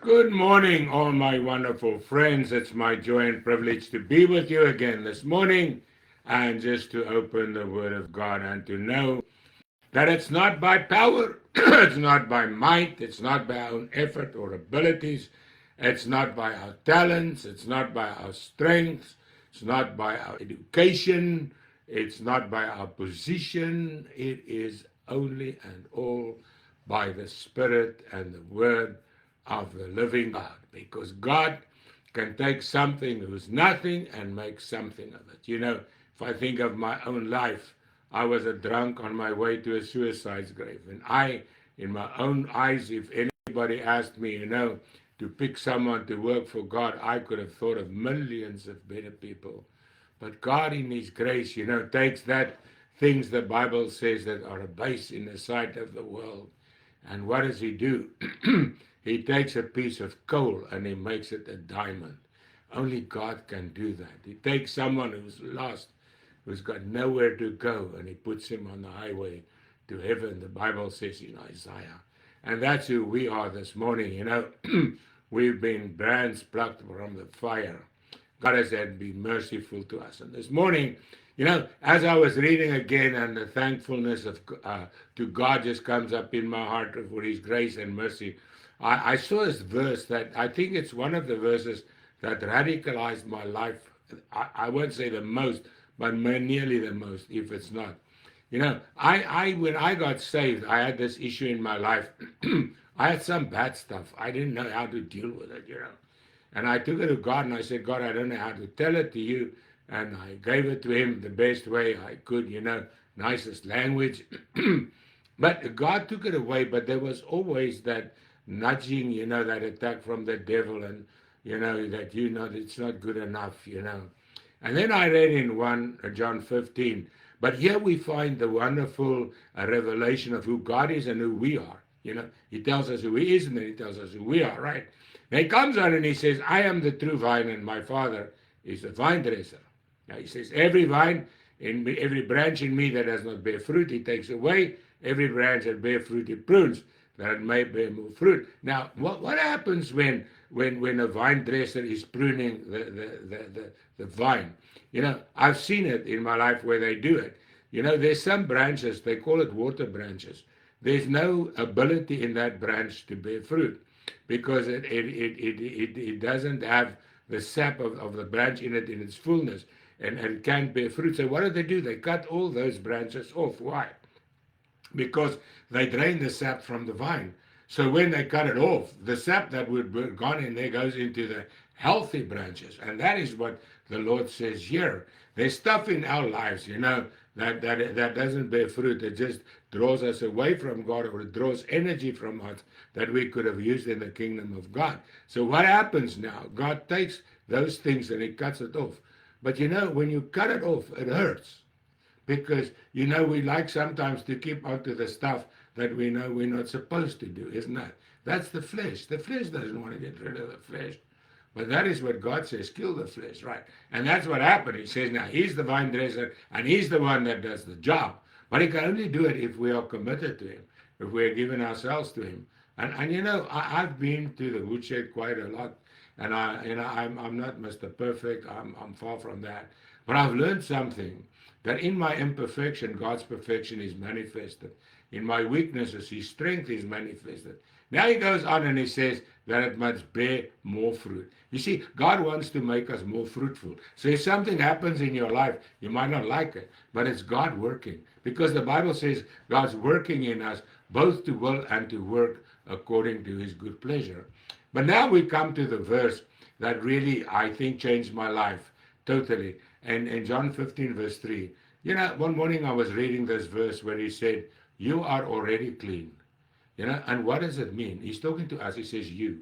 Good morning, all my wonderful friends. It's my joy and privilege to be with you again this morning and just to open the Word of God and to know that it's not by power, it's not by might, it's not by our own effort or abilities, it's not by our talents, it's not by our strengths, it's not by our education, it's not by our position. It is only and all by the Spirit and the Word of the living God. Because God can take something who's nothing and make something of it. If I think of my own life, I was a drunk on my way to a suicide grave. And in my own eyes, if anybody asked me, to pick someone to work for God, I could have thought of millions of better people. But God, in His grace, takes that things the Bible says that are base in the sight of the world. And what does He do? He takes a piece of coal and He makes it a diamond. Only God can do that. He takes someone who's lost, who's got nowhere to go, and He puts him on the highway to heaven, the Bible says in Isaiah. And that's who we are this morning. We've been brands plucked from the fire. God has had been merciful to us. And this morning, as I was reading again, and the thankfulness of to God just comes up in my heart for His grace and mercy, I saw this verse that I think it's one of the verses that radicalized my life. I won't say the most, but nearly the most, if it's not. I when I got saved, I had this issue in my life. I had some bad stuff. I didn't know how to deal with it. And I took it to God and I said, God, I don't know how to tell it to you. And I gave it to Him the best way I could, nicest language. But God took it away, but there was always that nudging, that attack from the devil, and, that, it's not good enough. And then I read in 1 John 15. But here we find the wonderful revelation of who God is and who we are. He tells us who He is, and then He tells us who we are, right? Now He comes on and He says, I am the true vine, and my Father is the vine dresser. Now He says, every vine, in me, every branch in me that does not bear fruit, He takes away. Every branch that bear fruit, He prunes, that it may bear more fruit. Now, what happens when a vine dresser is pruning the vine? I've seen it in my life where they do it. There's some branches, they call it water branches. There's no ability in that branch to bear fruit because it doesn't have the sap of the branch in it in its fullness, and it can't bear fruit. So what do? They cut all those branches off. Why? Because they drain the sap from the vine. So when they cut it off, the sap that would be gone in there goes into the healthy branches. And that is what the Lord says here. There's stuff in our lives, that doesn't bear fruit. It just draws us away from God, or it draws energy from us that we could have used in the kingdom of God. So what happens now? God takes those things and He cuts it off. But when you cut it off, it hurts. Because, we like sometimes to keep onto the stuff that we know we're not supposed to do, isn't that? That's the flesh. The flesh doesn't want to get rid of the flesh. But that is what God says, kill the flesh, right? And that's what happened. He says, now He's the vine dresser, and He's the one that does the job. But He can only do it if we are committed to Him, if we're giving ourselves to Him. And I've been to the woodshed quite a lot, and I'm not Mr. Perfect. I'm far from that. But I've learned something, that in my imperfection, God's perfection is manifested. In my weaknesses, His strength is manifested. Now He goes on and He says that it must bear more fruit. You see, God wants to make us more fruitful. So if something happens in your life, you might not like it, but it's God working. Because the Bible says God's working in us both to will and to work according to His good pleasure. But now we come to the verse that really, I think, changed my life totally. And in John 15, verse 3, one morning I was reading this verse where He said, you are already clean. And what does it mean? He's talking to us. He says, you,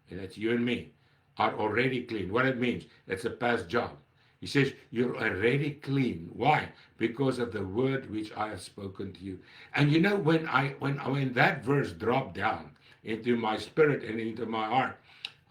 and that's you and me, are already clean. What it means, it's a past job. He says, you're already clean. Why? Because of the word which I have spoken to you. And when that verse dropped down into my spirit and into my heart,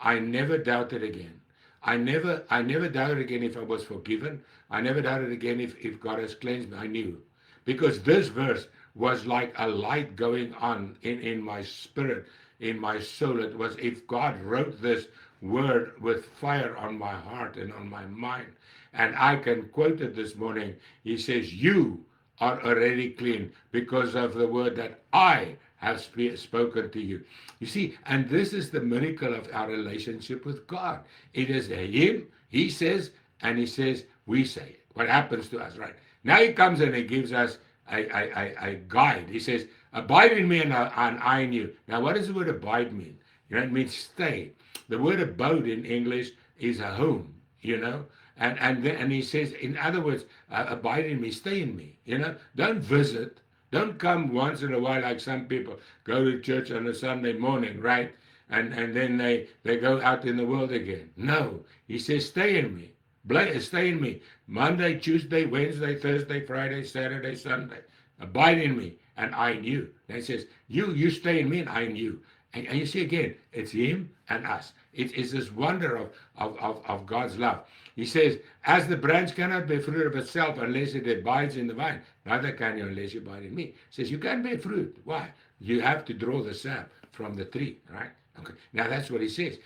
I never doubted again. I never doubted again if I was forgiven. I never doubted again if God has cleansed me. I knew. Because this verse was like a light going on in my spirit. in my soul. It was if God wrote this word with fire on my heart and on my mind. And I can quote it this morning. He says, you are already clean because of the word that I have spoken to you. You see, and this is the miracle of our relationship with God. It is Him, He says, and He says, we say it. What happens to us, right? Now He comes and He gives us a guide. He says, abide in me and I in you. Now, what does the word abide mean? You know, it means stay. The word abode in English is a home, you know. And he says, in other words, abide in me, stay in me. You know, don't visit, don't come once in a while like some people go to church on a Sunday morning, right? And then they go out in the world again. No, he says, stay in me, stay in me. Monday, Tuesday, Wednesday, Thursday, Friday, Saturday, Sunday. Abide in me, and I in you. And he says, you stay in me, and I in you. And you see again, it's Him and us. It's this wonder of God's love. He says, as the branch cannot bear fruit of itself unless it abides in the vine, neither can you unless you abide in me. He says, you can't bear fruit. Why? You have to draw the sap from the tree, right? Okay. Now that's what he says.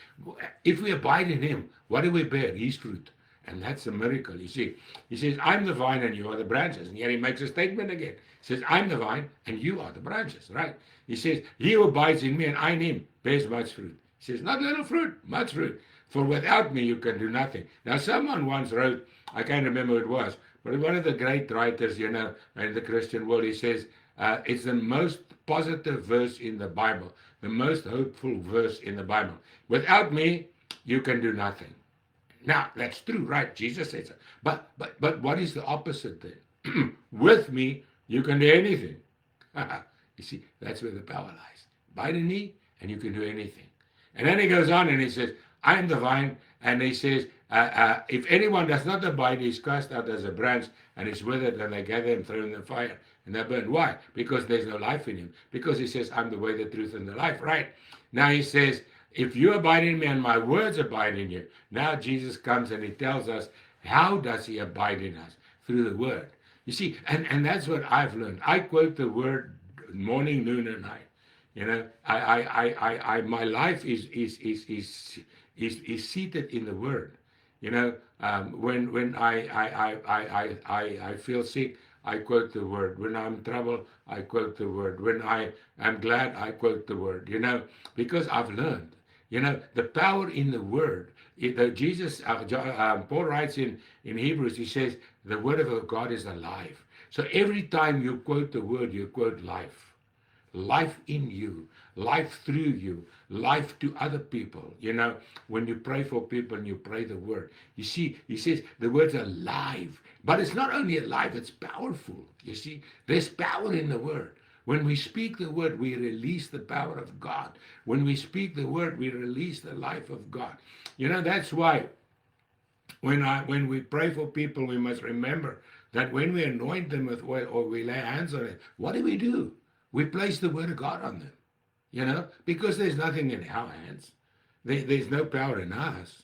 If we abide in Him, what do we bear? His fruit. And that's a miracle, you see. He says, I'm the vine and you are the branches. And yet he makes a statement again. He says, I'm the vine and you are the branches, right? He says, he who abides in me and I in him bears much fruit. He says, not little fruit, much fruit. For without me you can do nothing. Now someone once wrote, I can't remember who it was, but one of the great writers, you know, in the Christian world, he says, it's the most positive verse in the Bible, the most hopeful verse in the Bible. Without me, you can do nothing. Now, that's true, right? Jesus says it. But what is the opposite then? With me, you can do anything. You see, that's where the power lies. Abide in me, and you can do anything. And then he goes on and he says, I am the vine. And he says, if anyone does not abide, he is cast out as a branch and is withered, and they gather and throw in the fire and they're burned. Why? Because there's no life in him. Because he says, I'm the way, the truth, and the life, right? Now he says, if you abide in me and my words abide in you. Now Jesus comes and he tells us, how does he abide in us? Through the word. You see, and that's what I've learned. I quote the word morning, noon, and night. You know, my life is seated in the word. You know, when I feel sick, I quote the word. When I'm in trouble, I quote the word. When I am glad, I quote the word. You know, because I've learned. You know, the power in the word. Jesus, Paul writes in Hebrews, he says, the word of God is alive. So every time you quote the word, you quote life. Life in you, life through you, life to other people. You know, when you pray for people and you pray the word, you see, he says the word's alive. But it's not only alive, it's powerful. You see, there's power in the word. When we speak the word, we release the power of God. When we speak the word, we release the life of God. You know, that's why when we pray for people, we must remember that when we anoint them with oil or we lay hands on it, what do? We place the word of God on them, you know, because there's nothing in our hands. There's no power in us.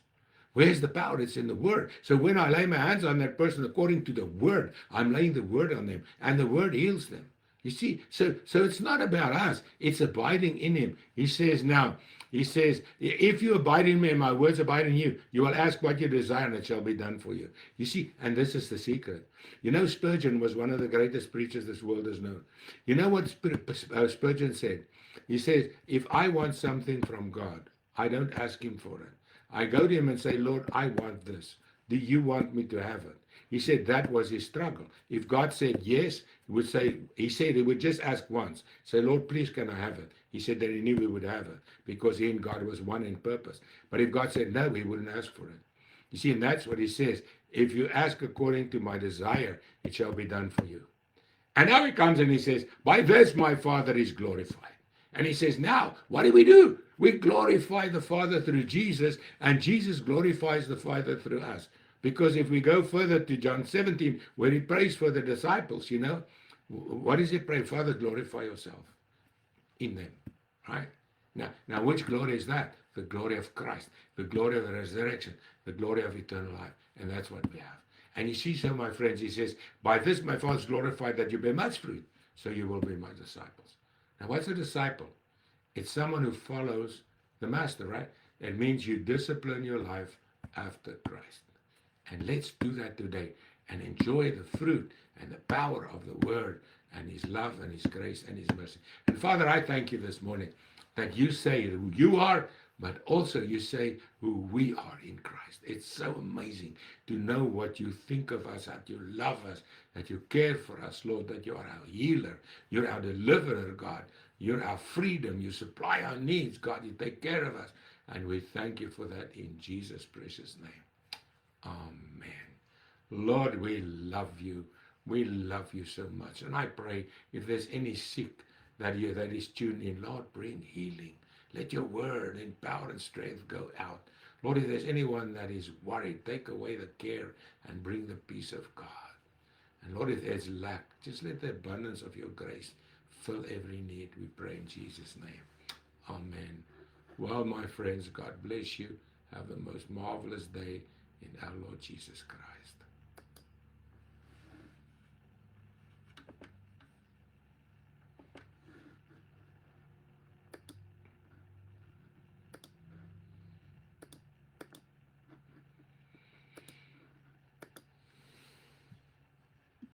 Where's the power? It's in the word. So when I lay my hands on that person according to the word, I'm laying the word on them, and the word heals them. You see, so it's not about us. It's abiding in him. He says, if you abide in me and my words abide in you, you will ask what you desire and it shall be done for you. You see, and this is the secret. You know, Spurgeon was one of the greatest preachers this world has known. You know what Spurgeon said? He says, if I want something from God, I don't ask him for it. I go to him and say, Lord, I want this. Do you want me to have it? He said that was his struggle. If God said yes, he said he would just ask once. Say, Lord, please, can I have it? He said that he knew he would have it because he and God was one in purpose. But if God said no, he wouldn't ask for it. You see, and that's what he says. If you ask according to my desire, it shall be done for you. And now he comes and he says, by this my Father is glorified. And he says, now, what do? We glorify the Father through Jesus, and Jesus glorifies the Father through us. Because if we go further to John 17, where he prays for the disciples, you know, what does he pray? Father, glorify yourself in them, right? Now, which glory is that? The glory of Christ, the glory of the resurrection, the glory of eternal life. And that's what we have. And you see, so my friends, he says, by this my Father is glorified that you bear much fruit, so you will be my disciples. Now, what's a disciple? It's someone who follows the Master, right? It means you discipline your life after Christ. And let's do that today and enjoy the fruit and the power of the Word and His love and His grace and His mercy. And Father, I thank you this morning that you say who you are, but also you say who we are in Christ. It's so amazing to know what you think of us, that you love us, that you care for us, Lord, that you are our healer, you're our deliverer, God. You're our freedom. You supply our needs, God. You take care of us. And we thank you for that in Jesus' precious name. Amen. Lord, we love you. We love you so much. And I pray if there's any sick that is tuned in, Lord, bring healing. Let your word in power and strength go out. Lord, if there's anyone that is worried, take away the care and bring the peace of God. And Lord, if there's lack, just let the abundance of your grace fill every need. We pray in Jesus' name. Amen. Well, my friends, God bless you. Have the most marvelous day in our Lord Jesus Christ.